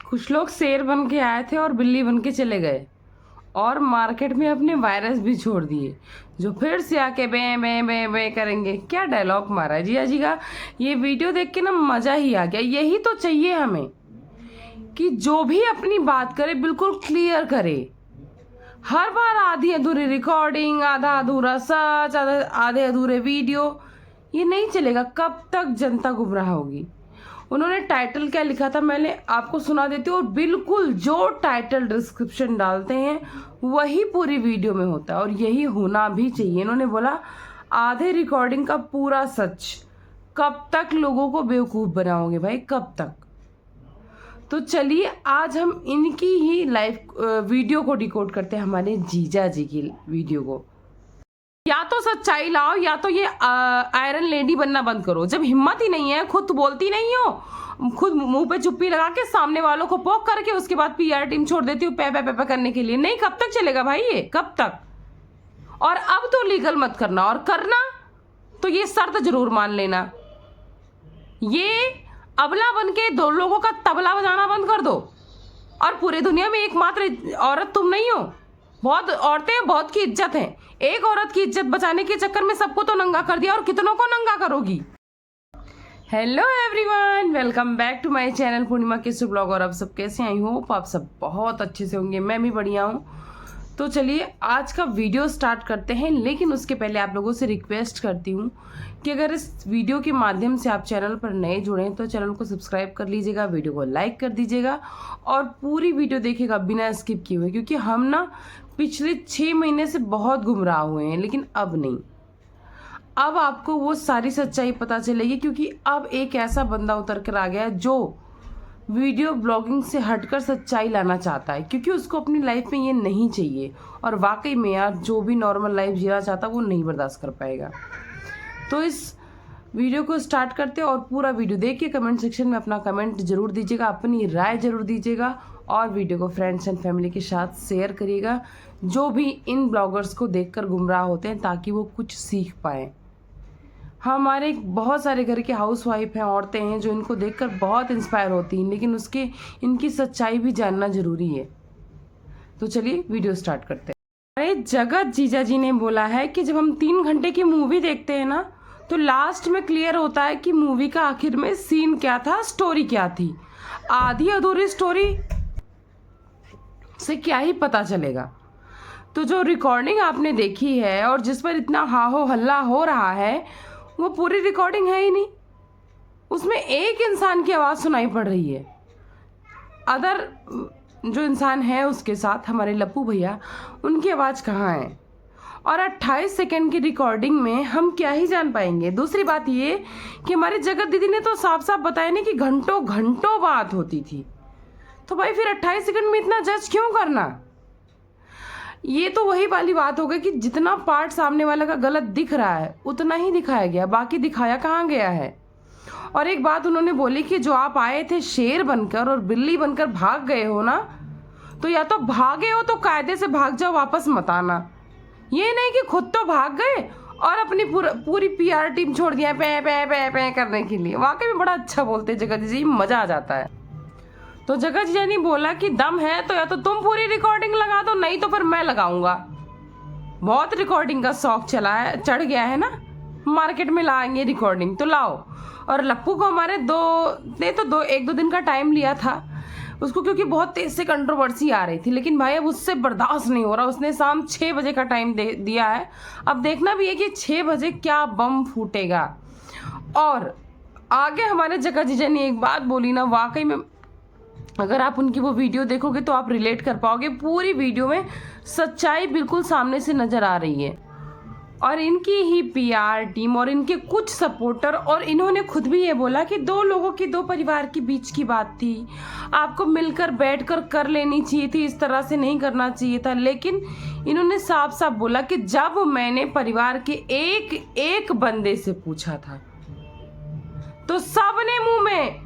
कुछ लोग शेर बन के आए थे और बिल्ली बन के चले गए और मार्केट में अपने वायरस भी छोड़ दिए, जो फिर से आके बे बे बे बे करेंगे। क्या डायलॉग मारा है जिया जी का। ये वीडियो देख के ना मज़ा ही आ गया। यही तो चाहिए हमें कि जो भी अपनी बात करे बिल्कुल क्लियर करे। हर बार आधी अधूरी रिकॉर्डिंग, आधा अधूरा सच, आधे अधूरे वीडियो, ये नहीं चलेगा। कब तक जनता गुमराह होगी। उन्होंने टाइटल क्या लिखा था मैंने आपको सुना देती हूँ, और बिल्कुल जो टाइटल डिस्क्रिप्शन डालते हैं वही पूरी वीडियो में होता है और यही होना भी चाहिए। इन्होंने बोला आधे रिकॉर्डिंग का पूरा सच। कब तक लोगों को बेवकूफ़ बनाओगे भाई, कब तक। तो चलिए आज हम इनकी ही लाइव वीडियो को डिकोड करते हैं, हमारे जीजा जी की वीडियो को। या तो सच्चाई लाओ या तो ये आयरन लेडी बनना बंद करो। जब हिम्मत ही नहीं है, खुद बोलती नहीं हो, खुद मुंह पे चुप्पी लगा के सामने वालों को पोक करके उसके बाद पीआर टीम छोड़ देती हूँ पे पे पे पे करने के लिए। नहीं, कब तक चलेगा भाई ये, कब तक। और अब तो लीगल मत करना, और करना तो ये शर्त जरूर मान लेना, ये अबला बन के दो लोगों का तबला बजाना बंद कर दो। और पूरी दुनिया में एकमात्र औरत तुम नहीं हो, बहुत औरतें, बहुत की इज्जत है। एक औरत की इज्जत बचाने के चक्कर में सबको तो नंगा कर दिया, और कितनों को नंगा करोगी। Hello everyone, welcome back to my channel Purnima Kesu blog. और आप सब कैसे? आई होप आप सब बहुत अच्छे से होंगे, मैं भी बढ़िया हूँ। तो चलिए आज का वीडियो स्टार्ट करते हैं, लेकिन उसके पहले आप लोगों से रिक्वेस्ट करती हूँ कि अगर इस वीडियो के माध्यम से आप चैनल पर नए जुड़े हैं तो चैनल को सब्सक्राइब कर लीजिएगा, वीडियो को लाइक कर दीजिएगा और पूरी वीडियो देखिएगा बिना स्किप किए हुए, क्योंकि हम ना पिछले 6 महीने से बहुत गुमराह हुए हैं, लेकिन अब नहीं। अब आपको वो सारी सच्चाई पता चलेगी, क्योंकि अब एक ऐसा बंदा उतर कर आ गया है जो वीडियो ब्लॉगिंग से हटकर सच्चाई लाना चाहता है, क्योंकि उसको अपनी लाइफ में ये नहीं चाहिए। और वाकई में यार, जो भी नॉर्मल लाइफ जीना चाहता वो नहीं बर्दाश्त कर पाएगा। तो इस वीडियो को स्टार्ट करते हैं और पूरा वीडियो देख के कमेंट सेक्शन में अपना कमेंट जरूर दीजिएगा, अपनी राय जरूर दीजिएगा और वीडियो को फ्रेंड्स एंड फैमिली के साथ शेयर करिएगा, जो भी इन ब्लॉगर्स को देखकर गुमराह होते हैं, ताकि वो कुछ सीख पाएँ। हमारे बहुत सारे घर के हाउसवाइफ हैं, औरतें हैं, जो इनको देखकर बहुत इंस्पायर होती हैं, लेकिन उसके इनकी सच्चाई भी जानना ज़रूरी है। तो चलिए वीडियो स्टार्ट करते हैं। अरे जगत जीजा जी ने बोला है कि जब हम 3 घंटे की मूवी देखते हैं ना, तो लास्ट में क्लियर होता है कि मूवी का आखिर में सीन क्या था, स्टोरी क्या थी। आधी अधूरी स्टोरी से क्या ही पता चलेगा। तो जो रिकॉर्डिंग आपने देखी है और जिस पर इतना हाहो हल्ला हो रहा है, वो पूरी रिकॉर्डिंग है ही नहीं। उसमें एक इंसान की आवाज़ सुनाई पड़ रही है। अदर जो इंसान है उसके साथ, हमारे लप्पू भैया, उनकी आवाज़ कहाँ है। और 28 सेकंड की रिकॉर्डिंग में हम क्या ही जान पाएंगे। दूसरी बात ये कि हमारी जगत दीदी ने तो साफ साफ बताया नहीं कि घंटों घंटों बात होती थी। तो भाई फिर 28 सेकंड में इतना जज क्यों करना। ये तो वही वाली बात हो गई कि जितना पार्ट सामने वाले का गलत दिख रहा है उतना ही दिखाया गया, बाकी दिखाया कहाँ गया है। और एक बात उन्होंने बोली कि जो आप आए थे शेर बनकर और बिल्ली बनकर भाग गए हो ना, तो या तो भागे हो तो कायदे से भाग जाओ, वापस मत आना। ये नहीं कि खुद तो भाग गए और अपनी पूरी पीआर टीम छोड़ दिया पे पे पे पे करने के लिए। वाकई में बड़ा अच्छा बोलते जगत जी, मज़ा आ जाता है। तो जगत जी ने बोला कि दम है तो या तो तुम पूरी रिकॉर्डिंग लगा दो, नहीं तो फिर मैं लगाऊंगा। बहुत रिकॉर्डिंग का शौक चढ़ गया है ना, मार्केट में लाएंगे रिकॉर्डिंग, तो लाओ। और लप्पू को हमारे एक दो दिन का टाइम लिया था उसको, क्योंकि बहुत तेज से कंट्रोवर्सी आ रही थी, लेकिन भाई अब उससे बर्दाश्त नहीं हो रहा। उसने शाम 6 बजे का टाइम दिया है। अब देखना भी है कि 6 बजे क्या बम फूटेगा। और आगे हमारे जगत जीजा ने एक बात बोली ना, वाकई में अगर आप उनकी वो वीडियो देखोगे तो आप रिलेट कर पाओगे। पूरी वीडियो में सच्चाई बिल्कुल सामने से नज़र आ रही है। और इनकी ही पीआर टीम और इनके कुछ सपोर्टर, और इन्होंने खुद भी ये बोला कि 2 लोगों की, 2 परिवार के बीच की बात थी, आपको मिलकर बैठकर कर लेनी चाहिए थी, इस तरह से नहीं करना चाहिए था। लेकिन इन्होंने साफ साफ बोला कि जब मैंने परिवार के एक एक बंदे से पूछा था तो सबने मुंह में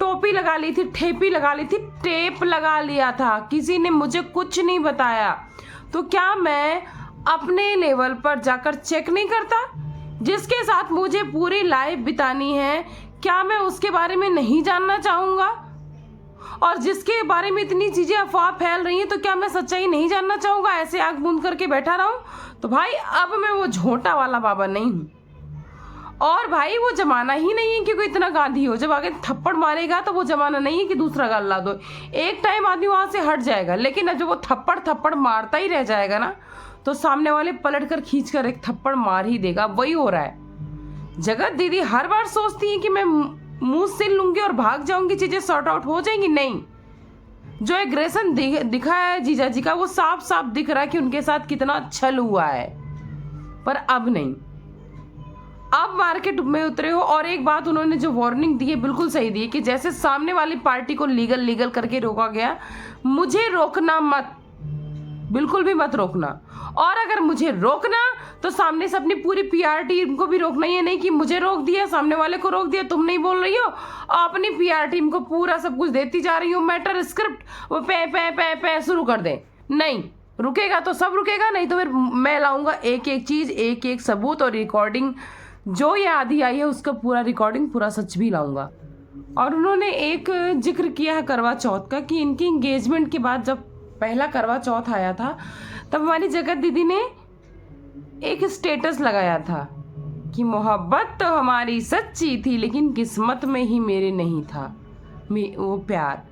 टोपी लगा ली थी, ठेपी लगा ली थी, टेप लगा लिया था, किसी ने मुझे कुछ नहीं बताया। तो क्या मैं अपने लेवल पर जाकर चेक नहीं करता? जिसके साथ मुझे पूरी लाइफ बितानी है, क्या मैं उसके बारे में नहीं जानना चाहूँगा? और जिसके बारे में इतनी चीज़ें अफवाह फैल रही हैं, तो क्या मैं सच्चाई नहीं जानना चाहूँगा? ऐसे आँख बंद करके बैठा रहूँ? तो भाई अब मैं वो झोंटा वाला बाबा नहीं हूँ। और भाई वो ज़माना ही नहीं है कि कोई इतना गांधी हो। जब आगे थप्पड़ मारेगा तो वो ज़माना नहीं है कि दूसरा गाल ला दो। एक टाइम आदमी वहाँ से हट जाएगा, लेकिन अब जब वो थप्पड़ मारता ही रह जाएगा ना, तो सामने वाले पलट कर खींच कर एक थप्पड़ मार ही देगा। वही हो रहा है। जगत दीदी हर बार सोचती है कि मैं मुंह सिल लूंगी और भाग जाऊंगी, चीज़ें सॉर्ट आउट हो जाएंगी। नहीं, जो एग्रेशन दिखा है जीजा जी का, वो साफ साफ दिख रहा है कि उनके साथ कितना छल हुआ है। पर अब नहीं, अब मार्केट में उतरे हो। और एक बात उन्होंने जो वार्निंग दी है बिल्कुल सही दी है कि जैसे सामने वाली पार्टी को लीगल करके रोका गया, मुझे रोकना मत, बिल्कुल भी मत रोकना। और अगर मुझे रोकना तो सामने से अपनी पूरी पीआर टीम को भी रोकना। ये नहीं कि मुझे रोक दिया, सामने वाले को रोक दिया, तुम नहीं बोल रही हो, अपनी पीआर टीम को पूरा सब कुछ देती जा रही हो, मैटर स्क्रिप्ट वो पे शुरू कर दे। नहीं रुकेगा तो सब रुकेगा, नहीं तो फिर मैं लाऊंगा एक एक चीज़, एक एक सबूत और रिकॉर्डिंग। जो ये आधी आई है उसका पूरा रिकॉर्डिंग, पूरा सच भी लाऊंगा। और उन्होंने एक जिक्र किया है करवा चौथ का, कि इनकी इंगेजमेंट के बाद जब पहला करवा चौथ आया था, तब हमारी जगत दीदी ने एक स्टेटस लगाया था कि मोहब्बत तो हमारी सच्ची थी, लेकिन किस्मत में ही मेरे नहीं था वो प्यार।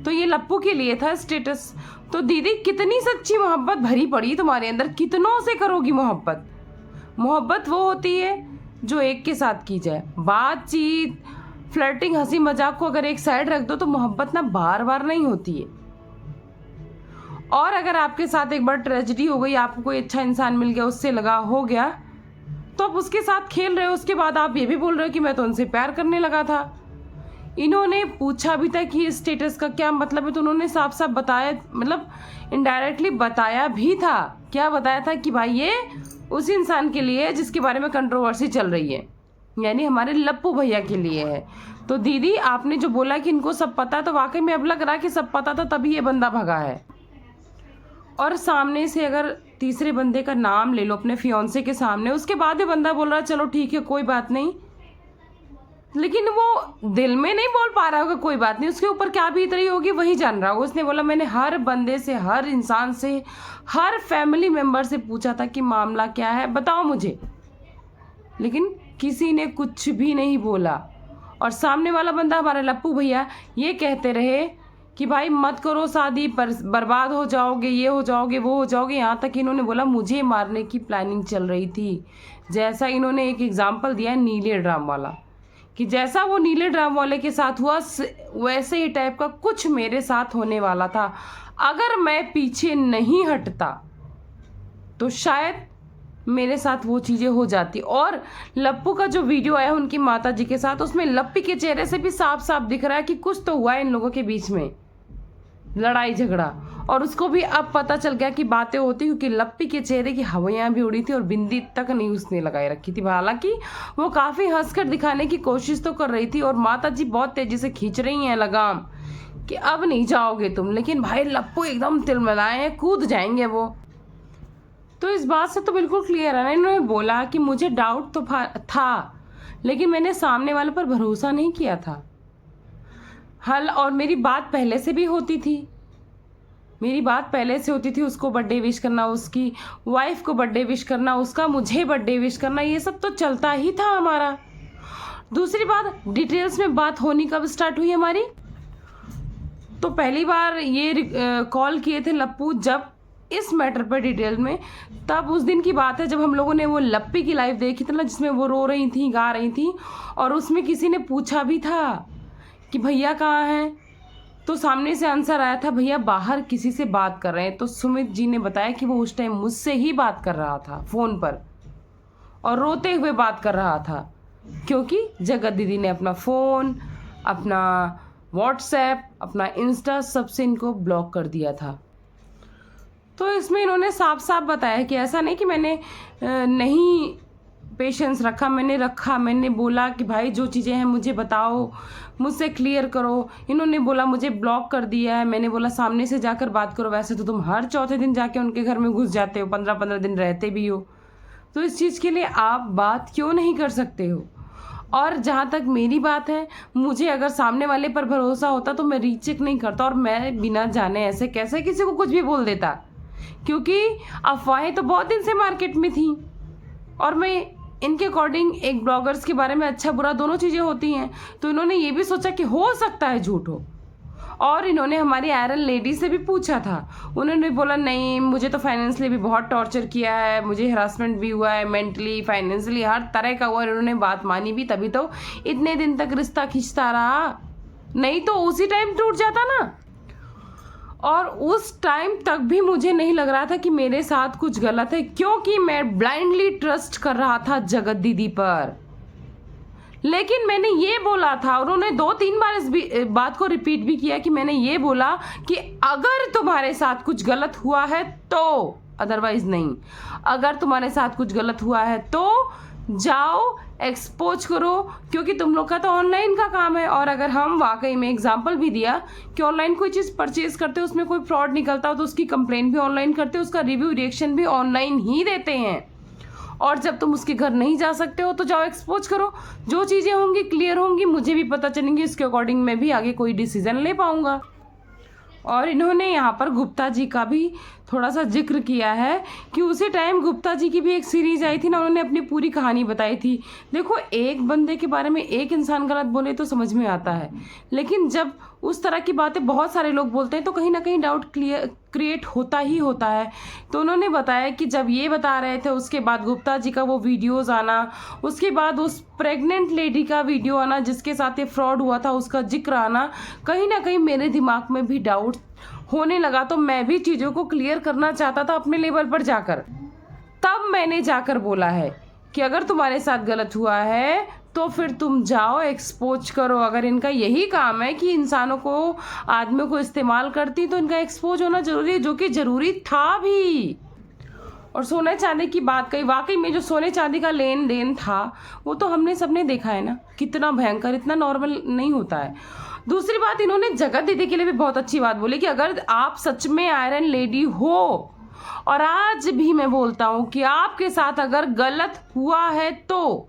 तो ये लप्पू के लिए था स्टेटस। तो दीदी कितनी सच्ची मोहब्बत भरी पड़ी तुम्हारे अंदर, कितनों से करोगी मोहब्बत? मोहब्बत वो होती है जो एक के साथ की जाए। बातचीत, फ्लर्टिंग, हंसी मजाक को अगर एक साइड रख दो तो मोहब्बत ना बार बार नहीं होती है। और अगर आपके साथ एक बार ट्रेजेडी हो गई, आपको कोई अच्छा इंसान मिल गया, उससे लगा हो गया, तो आप उसके साथ खेल रहे हो, उसके बाद आप ये भी बोल रहे हो कि मैं तो उनसे प्यार करने लगा था। इन्होंने पूछा भी था कि इस स्टेटस का क्या मतलब है, तो उन्होंने साफ साफ बताया, मतलब इनडायरेक्टली बताया भी था। क्या बताया था? कि भाई ये उस इंसान के लिए है जिसके बारे में कंट्रोवर्सी चल रही है, यानी हमारे लप्पू भैया के लिए है। तो दीदी आपने जो बोला कि इनको सब पता, तो वाकई में अब लग रहा कि सब पता था तभी ये बंदा भगा है। और सामने से अगर तीसरे बंदे का नाम ले लो अपने फियोंसे के सामने, उसके बाद भी बंदा बोल रहा है चलो ठीक है कोई बात नहीं, लेकिन वो दिल में नहीं बोल पा रहा होगा कोई बात नहीं, उसके ऊपर क्या बीत रही होगी वही जान रहा होगा। उसने बोला मैंने हर बंदे से, हर इंसान से, हर फैमिली मेम्बर से पूछा था कि मामला क्या है, बताओ मुझे, लेकिन किसी ने कुछ भी नहीं बोला। और सामने वाला बंदा हमारा लप्पू भैया ये कहते रहे कि भाई मत करो शादी, पर बर्बाद हो जाओगे, ये हो जाओगे, वो हो जाओगे। यहाँ तक इन्होंने बोला मुझे मारने की प्लानिंग चल रही थी। जैसा इन्होंने एक एग्जाम्पल दिया है नीले ड्राम वाला, कि जैसा वो नीले ड्राम वाले के साथ हुआ वैसे ही टाइप का कुछ मेरे साथ होने वाला था। अगर मैं पीछे नहीं हटता तो शायद मेरे साथ वो चीज़ें हो जाती। और लप्पू का जो वीडियो आया उनकी माता जी के साथ, उसमें लप्पी के चेहरे से भी साफ साफ दिख रहा है कि कुछ तो हुआ है इन लोगों के बीच में, लड़ाई झगड़ा। और उसको भी अब पता चल गया कि बातें होती, क्योंकि लप्पी के चेहरे की हवाइयाँ भी उड़ी थी और बिंदी तक नहीं उसने लगाए रखी थी। हालांकि वो काफ़ी हंसकर दिखाने की कोशिश तो कर रही थी, और माता जी बहुत तेज़ी से खींच रही हैं लगाम कि अब नहीं जाओगे तुम, लेकिन भाई लप्पू एकदम तिलमिलाए हैं, कूद जाएंगे वो। तो इस बात से तो बिल्कुल क्लियर है ना, इन्होंने बोला कि मुझे डाउट तो था, लेकिन मैंने सामने वाले पर भरोसा नहीं किया था। हल, और मेरी बात पहले से भी होती थी, मेरी बात पहले से होती थी, उसको बर्थडे विश करना, उसकी वाइफ को बर्थडे विश करना, उसका मुझे बर्थडे विश करना, ये सब तो चलता ही था हमारा। दूसरी बात, डिटेल्स में बात होनी कब स्टार्ट हुई हमारी? तो पहली बार ये कॉल किए थे लप्पू जब इस मैटर पर डिटेल में, तब उस दिन की बात है जब हम लोगों ने वो लप्पी की लाइव देखी थी ना, जिसमें वो रो रही थी, गा रही थी, और उसमें किसी ने पूछा भी था कि भैया कहाँ हैं, तो सामने से आंसर आया था भैया बाहर किसी से बात कर रहे हैं। तो सुमित जी ने बताया कि वो उस टाइम मुझसे ही बात कर रहा था फ़ोन पर, और रोते हुए बात कर रहा था, क्योंकि जगत दीदी ने अपना फ़ोन, अपना व्हाट्सएप, अपना इंस्टा सबसे इनको ब्लॉक कर दिया था। तो इसमें इन्होंने साफ साफ बताया कि ऐसा नहीं कि मैंने नहीं पेशेंस रखा, मैंने बोला कि भाई जो चीज़ें हैं मुझे बताओ, मुझसे क्लियर करो। इन्होंने बोला मुझे ब्लॉक कर दिया है, मैंने बोला सामने से जाकर बात करो, वैसे तो तुम हर चौथे दिन जाके उनके घर में घुस जाते हो, 15-15 दिन रहते भी हो, तो इस चीज़ के लिए आप बात क्यों नहीं कर सकते हो? और जहाँ तक मेरी बात है, मुझे अगर सामने वाले पर भरोसा होता तो मैं रीचेक नहीं करता और मैं बिना जाने ऐसे कैसे किसी को कुछ भी बोल देता, क्योंकि अफवाहें तो बहुत दिन से मार्केट में थी और मैं इनके अकॉर्डिंग एक ब्लॉगर्स के बारे में अच्छा बुरा दोनों चीज़ें होती हैं, तो इन्होंने ये भी सोचा कि हो सकता है झूठ हो। और इन्होंने हमारी आयरन लेडी से भी पूछा था, उन्होंने बोला नहीं, मुझे तो फाइनेंशियली भी बहुत टॉर्चर किया है, मुझे हरासमेंट भी हुआ है, मेंटली फाइनेंशियली हर तरह का हुआ। और इन्होंने बात मानी भी, तभी तो इतने दिन तक रिश्ता खींचता रहा, नहीं तो उसी टाइम टूट जाता ना। और उस टाइम तक भी मुझे नहीं लग रहा था कि मेरे साथ कुछ गलत है, क्योंकि मैं ब्लाइंडली ट्रस्ट कर रहा था जगत दीदी पर। लेकिन मैंने ये बोला था, और उन्होंने 2-3 बार इस बात को रिपीट भी किया कि मैंने ये बोला कि अगर तुम्हारे साथ कुछ गलत हुआ है तो, अदरवाइज नहीं। अगर तुम्हारे साथ कुछ गलत हुआ है तो जाओ एक्सपोज करो, क्योंकि तुम लोग का तो ऑनलाइन का काम है। और अगर हम वाकई में एग्जाम्पल भी दिया कि ऑनलाइन कोई चीज़ परचेज करते हो, उसमें कोई फ्रॉड निकलता हो तो उसकी कंप्लेंट भी ऑनलाइन करते हो, उसका रिव्यू रिएक्शन भी ऑनलाइन ही देते हैं। और जब तुम उसके घर नहीं जा सकते हो तो जाओ एक्सपोज करो, जो चीज़ें होंगी क्लियर होंगी, मुझे भी पता चलेंगी, इसके अकॉर्डिंग मैं भी आगे कोई डिसीजन ले पाऊंगा। और इन्होंने यहाँ पर गुप्ता जी का भी थोड़ा सा जिक्र किया है कि उसी टाइम गुप्ता जी की भी एक सीरीज आई थी ना, उन्होंने अपनी पूरी कहानी बताई थी। देखो, एक बंदे के बारे में एक इंसान गलत बोले तो समझ में आता है, लेकिन जब उस तरह की बातें बहुत सारे लोग बोलते हैं तो कहीं ना कहीं डाउट क्रिएट होता ही होता है। तो उन्होंने बताया कि जब ये बता रहे थे, उसके बाद गुप्ता जी का वो वीडियोस आना, उसके बाद उस प्रेग्नेंट लेडी का वीडियो आना जिसके साथ ये फ्रॉड हुआ था, उसका जिक्र आना, कहीं ना कहीं मेरे दिमाग में भी डाउट होने लगा। तो मैं भी चीज़ों को क्लियर करना चाहता था अपने लेवल पर जाकर। तब मैंने जाकर बोला है कि अगर तुम्हारे साथ गलत हुआ है तो फिर तुम जाओ एक्सपोज करो। अगर इनका यही काम है कि इंसानों को, आदमियों को इस्तेमाल करती, तो इनका एक्सपोज होना जरूरी है, जो कि जरूरी था भी। और सोने चांदी की बात कही, वाकई में जो सोने चांदी का लेन देन था वो तो हमने सबने देखा है ना, कितना भयंकर, इतना नॉर्मल नहीं होता है। दूसरी बात, इन्होंने जगत दीदी के लिए भी बहुत अच्छी बात बोली कि अगर आप सच में आयरन लेडी हो, और आज भी मैं बोलता हूँ कि आपके साथ अगर गलत हुआ है तो,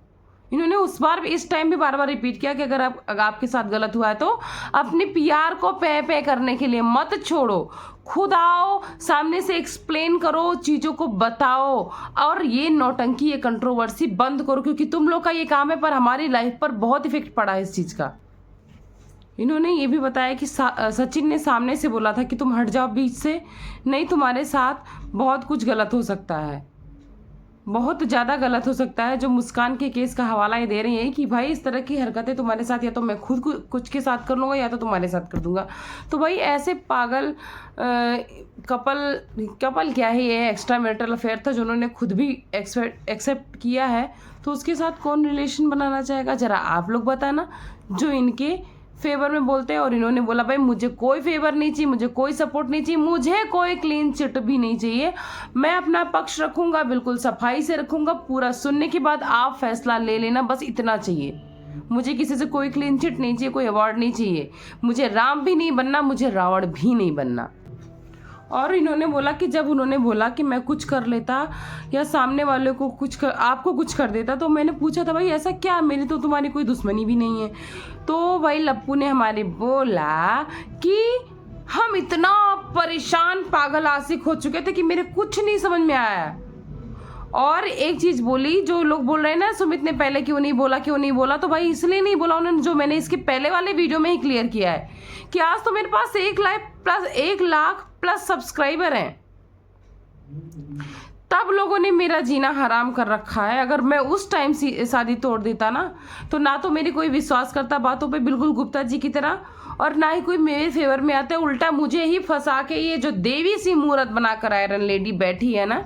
इन्होंने उस बार भी, इस टाइम भी बार बार रिपीट किया कि अगर आपके साथ गलत हुआ है तो अपनी पीआर को पे करने के लिए मत छोड़ो, खुद आओ, सामने से एक्सप्लेन करो, चीज़ों को बताओ, और ये नौटंकी, ये कंट्रोवर्सी बंद करो, क्योंकि तुम लोग का ये काम है, पर हमारी लाइफ पर बहुत इफेक्ट पड़ा है इस चीज़ का। इन्होंने ये भी बताया कि सचिन ने सामने से बोला था कि तुम हट जाओ बीच से, नहीं तुम्हारे साथ बहुत कुछ गलत हो सकता है, बहुत ज़्यादा गलत हो सकता है। जो मुस्कान के केस का हवाला ये दे रही है कि भाई इस तरह की हरकतें तुम्हारे साथ या तो मैं खुद कुछ के साथ कर लूँगा या तो तुम्हारे साथ कर दूंगा। तो भाई ऐसे पागल कपल क्या है, ये एक्स्ट्रा मैरिटल अफेयर था जो उन्होंने खुद भी एक्सेप्ट किया है, तो उसके साथ कौन रिलेशन बनाना चाहेगा? ज़रा आप लोग बताना, जो इनके फेवर में बोलते हैं। और इन्होंने बोला भाई मुझे कोई फेवर नहीं चाहिए, मुझे कोई सपोर्ट नहीं चाहिए, मुझे कोई क्लीन चिट भी नहीं चाहिए, मैं अपना पक्ष रखूंगा, बिल्कुल सफाई से रखूंगा, पूरा सुनने के बाद आप फैसला ले लेना, बस इतना चाहिए। मुझे किसी से कोई क्लीन चिट नहीं चाहिए, कोई अवार्ड नहीं चाहिए, मुझे राम भी नहीं बनना, मुझे रावण भी नहीं बनना। और इन्होंने बोला कि जब उन्होंने बोला कि मैं कुछ कर लेता या सामने वाले को आपको कुछ कर देता, तो मैंने पूछा था भाई ऐसा क्या, मेरी तो तुम्हारी कोई दुश्मनी भी नहीं है। तो भाई लप्पू ने हमारे बोला कि हम इतना परेशान पागल आशिक हो चुके थे कि मेरे कुछ नहीं समझ में आया। और एक चीज़ बोली, जो लोग बोल रहे हैं ना सुमित ने पहले क्यों नहीं बोला, तो भाई इसलिए नहीं बोला उन्होंने, जो मैंने इसके पहले वाले वीडियो में ही क्लियर किया है कि आज तो मेरे पास 1 लाख प्लस सब्सक्राइबर हैं, तब लोगों ने मेरा जीना हराम कर रखा है। अगर मैं उस टाइम शादी तोड़ देता ना, तो ना तो मेरी कोई विश्वास करता बातों पे, बिल्कुल गुप्ता जी की तरह, और ना ही कोई मेरे फेवर में आता, उल्टा मुझे ही फंसा के ये जो देवी सी मूर्त बनाकर आयरन लेडी बैठी है ना,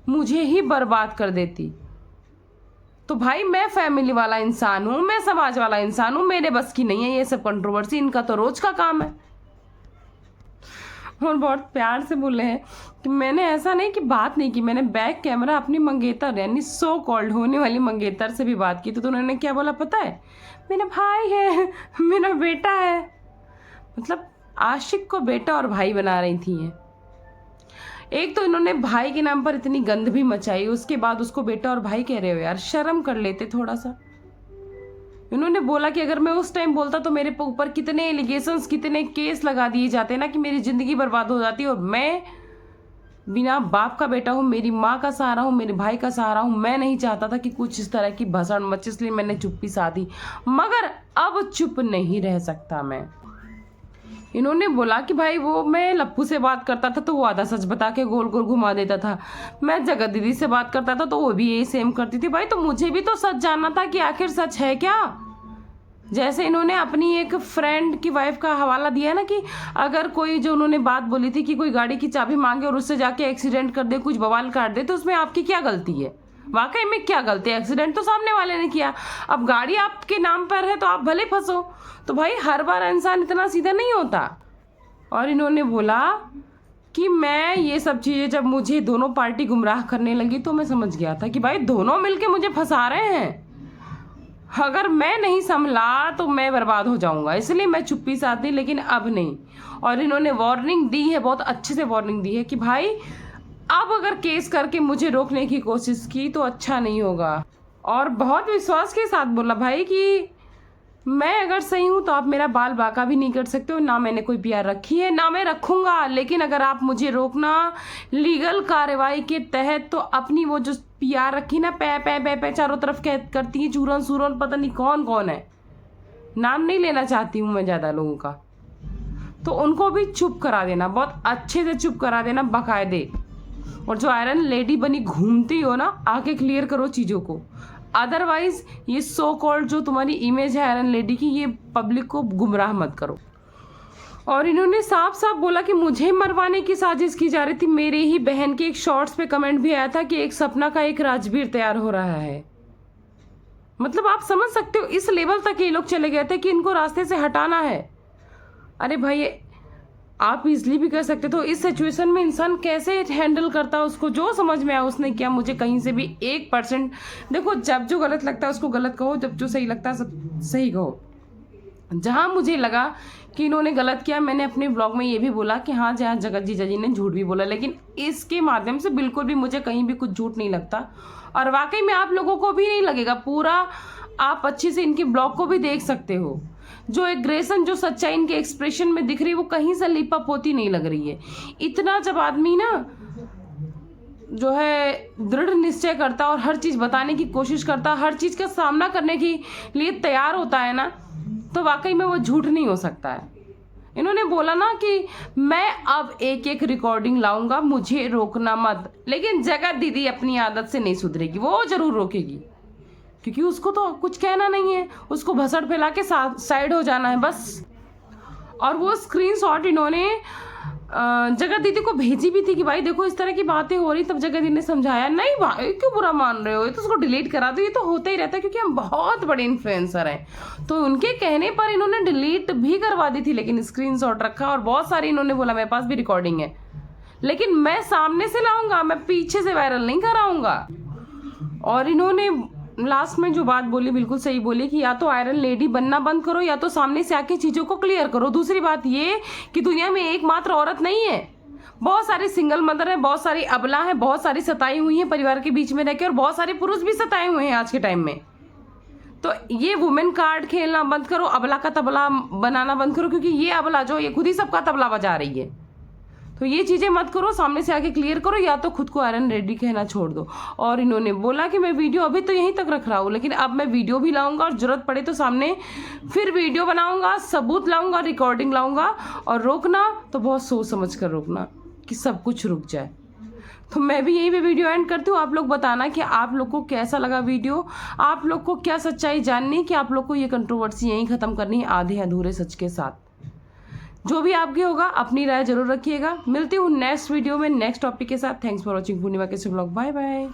मुझे ही बर्बाद कर देती। तो भाई मैं फैमिली वाला इंसान हूँ, मैं समाज वाला इंसान हूँ, मेरे बस की नहीं है ये सब कंट्रोवर्सी, इनका तो रोज का काम है। और बहुत प्यार से बोले हैं कि मैंने ऐसा नहीं कि बात नहीं की, मैंने बैक कैमरा अपनी मंगेतर यानी सो कॉल्ड होने वाली मंगेतर से भी बात की। तो उन्होंने क्या बोला पता है, मेरा भाई है, मेरा बेटा है, मतलब आशिक को बेटा और भाई बना रही थी ये। एक तो इन्होंने भाई के नाम पर इतनी गंद भी मचाई, उसके बाद उसको बेटा और भाई कह रहे हो, यार शर्म कर लेते थोड़ा सा। इन्होंने बोला कि अगर मैं उस टाइम बोलता तो मेरे ऊपर कितने एलिगेशंस, कितने केस लगा दिए जाते ना कि मेरी ज़िंदगी बर्बाद हो जाती। और मैं बिना बाप का बेटा हूँ, मेरी माँ का सहारा हूँ, मेरे भाई का सहारा हूँ। मैं नहीं चाहता था कि कुछ इस तरह की भसड़ मचे, इसलिए मैंने चुप्पी साधी, मगर अब चुप नहीं रह सकता मैं। इन्होंने बोला कि भाई वो मैं लप्पू से बात करता था तो वो आधा सच बता के गोल गोल घुमा देता था, मैं जगत दीदी से बात करता था तो वो भी यही सेम करती थी। भाई तो मुझे भी तो सच जानना था कि आखिर सच है क्या। जैसे इन्होंने अपनी एक फ्रेंड की वाइफ का हवाला दिया ना कि अगर कोई, जो उन्होंने बात बोली थी कि कोई गाड़ी की चाबी मांगे और उससे जाके एक्सीडेंट कर दे, कुछ बवाल काट दे, तो उसमें आपकी क्या गलती है। वाकई में क्या गलती है, एक्सीडेंट तो सामने वाले ने किया, अब गाड़ी आपके नाम पर है तो आप भले फंसो। तो भाई हर बार इंसान इतना सीधा नहीं होता। और इन्होंने बोला कि मैं ये सब चीज़ें, जब मुझे दोनों पार्टी गुमराह करने लगी तो मैं समझ गया था कि भाई दोनों मिलके मुझे फंसा रहे हैं, अगर मैं नहीं संभला तो मैं बर्बाद हो जाऊंगा, इसलिए मैं चुप्पी साध दी, लेकिन अब नहीं। और इन्होंने वार्निंग दी है, बहुत अच्छे से वार्निंग दी है कि भाई अब अगर केस करके मुझे रोकने की कोशिश की तो अच्छा नहीं होगा। और बहुत विश्वास के साथ बोला भाई कि मैं अगर सही हूँ तो आप मेरा बाल बाका भी नहीं कर सकते हो, ना मैंने कोई प्यार रखी है ना मैं रखूँगा, लेकिन अगर आप मुझे रोकना लीगल कार्रवाई के तहत तो अपनी वो जो प्यार रखी ना, पै पै पै पै चारों तरफ करती है, चूरन सूरन पता नहीं कौन कौन है, नाम नहीं लेना चाहती हूँ मैं ज़्यादा लोगों का, तो उनको भी चुप करा देना, बहुत अच्छे से चुप करा देना बाकायदे। और जो आयरन लेडी बनी घूमती हो ना, आके क्लियर करो चीज़ों को, अदरवाइज ये सो कॉल्ड जो तुम्हारी इमेज है आयरन लेडी की, ये पब्लिक को गुमराह मत करो। और इन्होंने साफ साफ बोला कि मुझे मरवाने की साजिश की जा रही थी। मेरी ही बहन के एक शॉर्ट्स पे कमेंट भी आया था कि एक सपना का एक राजवीर तैयार हो रहा है। मतलब आप समझ सकते हो इस लेवल तक ये लोग चले गए थे कि इनको रास्ते से हटाना है। अरे भाई आप इजली भी कर सकते, तो इस सिचुएशन में इंसान कैसे हैंडल करता है, उसको जो समझ में आया उसने किया। मुझे कहीं से भी 1%, देखो जब जो गलत लगता है उसको गलत कहो, जब जो सही लगता है सब सही कहो। जहाँ मुझे लगा कि इन्होंने गलत किया, मैंने अपने ब्लॉग में ये भी बोला कि हाँ जहाँ जगत जीजा जी ने झूठ भी बोला, लेकिन इसके माध्यम से बिल्कुल भी मुझे कहीं भी कुछ झूठ नहीं लगता। और वाकई में आप लोगों को भी नहीं लगेगा, पूरा आप अच्छे से इनके ब्लॉग को भी देख सकते हो। जो एग्रेशन, जो सच्चाई इनके एक्सप्रेशन में दिख रही है वो कहीं से लिपा पोती नहीं लग रही है। इतना जब आदमी ना जो है दृढ़ निश्चय करता और हर चीज़ बताने की कोशिश करता, हर चीज़ का सामना करने के लिए तैयार होता है ना, तो वाकई में वो झूठ नहीं हो सकता है। इन्होंने बोला ना कि मैं अब एक एक रिकॉर्डिंग लाऊंगा, मुझे रोकना मत, लेकिन जगत दीदी अपनी आदत से नहीं सुधरेगी, वो जरूर रोकेगी, क्योंकि उसको तो कुछ कहना नहीं है, उसको भसड़ फैला के साइड हो जाना है बस। और वो स्क्रीनशॉट इन्होंने जगत दीदी को भेजी भी थी कि भाई देखो इस तरह की बातें हो रही, तब जगत दीदी ने समझाया, नहीं भाई क्यों बुरा मान रहे हो, ये तो उसको डिलीट करा दो, ये तो होता ही रहता है क्योंकि हम बहुत बड़े इन्फ्लुएंसर हैं। तो उनके कहने पर इन्होंने डिलीट भी करवा दी थी, लेकिन स्क्रीनशॉट रखा और बहुत सारी इन्होंने बोला मेरे पास भी रिकॉर्डिंग है, लेकिन मैं सामने से लाऊंगा, मैं पीछे से वायरल नहीं कराऊंगा। और इन्होंने लास्ट में जो बात बोली बिल्कुल सही बोली कि या तो आयरन लेडी बनना बंद करो या तो सामने से आके चीज़ों को क्लियर करो। दूसरी बात ये कि दुनिया में एकमात्र औरत नहीं है, बहुत सारी सिंगल मदर है, बहुत सारी अबला है, बहुत सारी सताई हुई हैं परिवार के बीच में रहकर, और बहुत सारे पुरुष भी सताए हुए हैं आज के टाइम में। तो ये वुमेन कार्ड खेलना बंद करो, अबला का तबला बनाना बंद करो, क्योंकि ये अबला जो ये खुद ही सबका तबला बजा रही है। तो ये चीज़ें मत करो, सामने से आके क्लियर करो, या तो खुद को आयरन रेडी कहना छोड़ दो। और इन्होंने बोला कि मैं वीडियो अभी तो यहीं तक रख रहा हूँ, लेकिन अब मैं वीडियो भी लाऊंगा और ज़रूरत पड़े तो सामने फिर वीडियो बनाऊंगा, सबूत लाऊंगा, रिकॉर्डिंग लाऊंगा। और रोकना तो बहुत सोच समझ कर रोकना कि सब कुछ रुक जाए। तो मैं भी यहीं पे वीडियो एंड करती हूँ। आप लोग बताना कि आप लोग को कैसा लगा वीडियो, आप लोग को क्या सच्चाई जाननी, कि आप लोग को ये कंट्रोवर्सी यहीं ख़त्म करनी है आधे अधूरे सच के साथ। जो भी आपके होगा अपनी राय जरूर रखिएगा। मिलती हूँ नेक्स्ट वीडियो में नेक्स्ट टॉपिक के साथ। थैंक्स फॉर वॉचिंग पूर्णिमा के ब्लॉग। Bye bye.